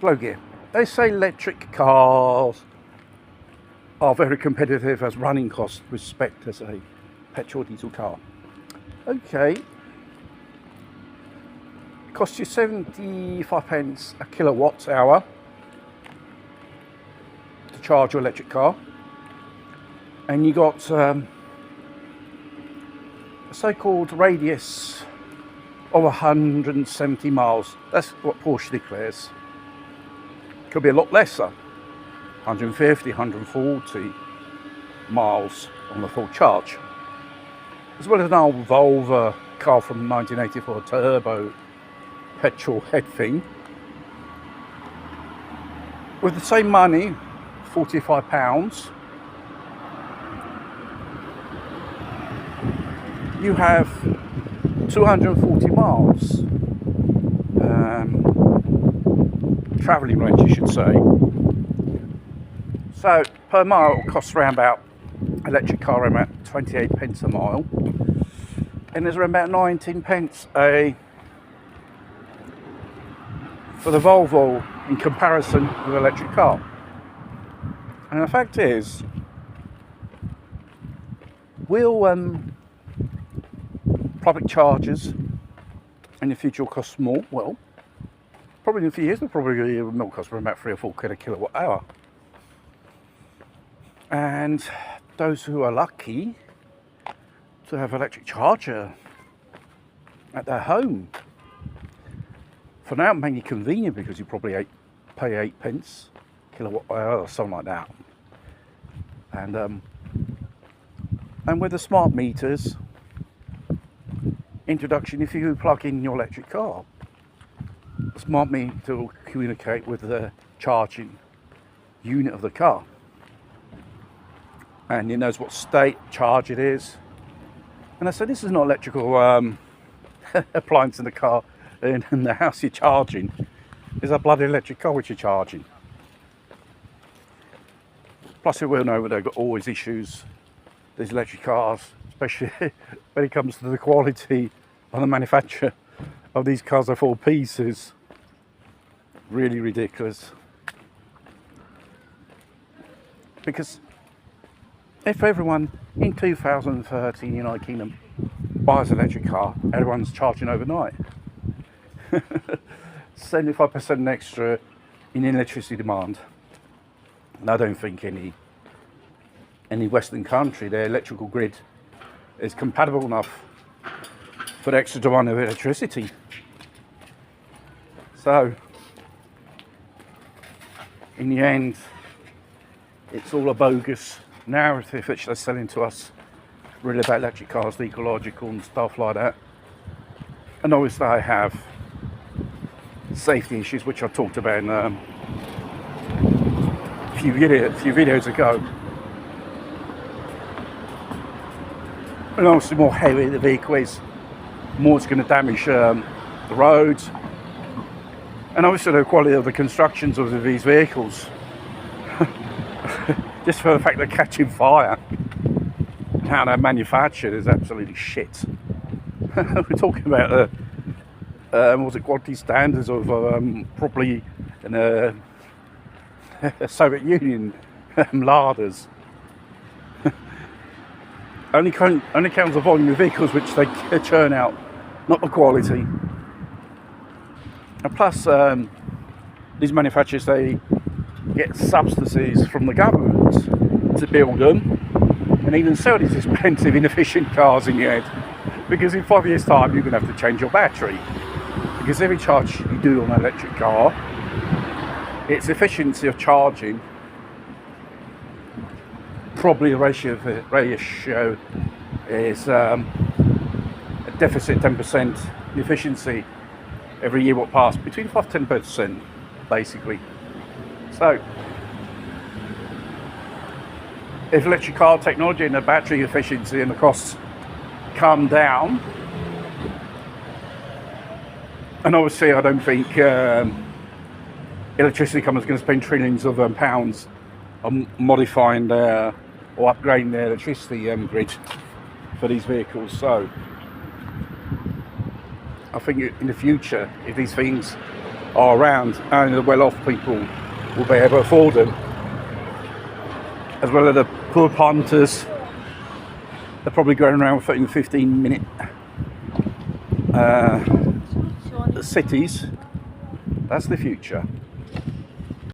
Glow Gear. They say electric cars are very competitive as running costs with respect as a petrol diesel car. Okay. It costs you 75 pence a kilowatt hour to charge your electric car. And you got a so-called radius of 170 miles. That's what Porsche declares. Could be a lot lesser, 150, 140 miles on the full charge. As well as an old Volvo car from 1984, turbo petrol head thing. With the same money, £45, you have 240 miles travelling range, you should say. So per mile it costs around about, electric car around about 28 pence a mile, and there's around about 19 pence for the Volvo in comparison with the electric car. And the fact is, will public chargers in the future will cost more? Well, probably in a few years they'll probably will cost for about 3 or 4 quid a kilowatt hour. And those who are lucky to have an electric charger at their home, for now, mainly convenient because you probably pay 8 pence kilowatt hour or something like that. And with the smart meters introduction, if you plug in your electric car, the smart meter will communicate with the charging unit of the car, and it knows what state charge it is. And I said, this is not electrical appliance in the car, in the house you're charging. It's a bloody electric car which you're charging. Plus we will know that they've got always issues, these electric cars, especially when it comes to the quality of the manufacture of these cars. Are 4 pieces. Really ridiculous. Because if everyone in 2030 in the United Kingdom buys an electric car, everyone's charging overnight. 75% extra in electricity demand. And I don't think any Western country, their electrical grid is compatible enough for the extra demand of electricity. So, in the end, it's all a bogus narrative which they're selling to us, really, about electric cars, the ecological and stuff like that. And obviously I have safety issues which I talked about in a few videos ago. And obviously, more heavy the vehicle is, more it's going to damage the roads, and obviously the quality of the constructions of these vehicles. Just for the fact they're catching fire, and how they're manufactured is absolutely shit. We're talking about quality standards of probably in a Soviet Union larders. Only counts the volume of vehicles which they churn out, not the quality. And plus, these manufacturers, they get subsidies from the government to build them and even sell these expensive, inefficient cars in the end. Because in 5 years' time, you're going to have to change your battery. Because every charge you do on an electric car, its efficiency of charging, probably the ratio is a deficit 10% efficiency every year what passed, between 5 to 10% basically. So if electric car technology and the battery efficiency and the costs come down, and obviously I don't think electricity companies are going to spend trillions of pounds on modifying their or upgrading their electricity grid for these vehicles. So I think in the future, if these things are around. Only the well-off people will be able to afford them, as well as the poor punters. They're probably going around with 15-minute cities. That's the future.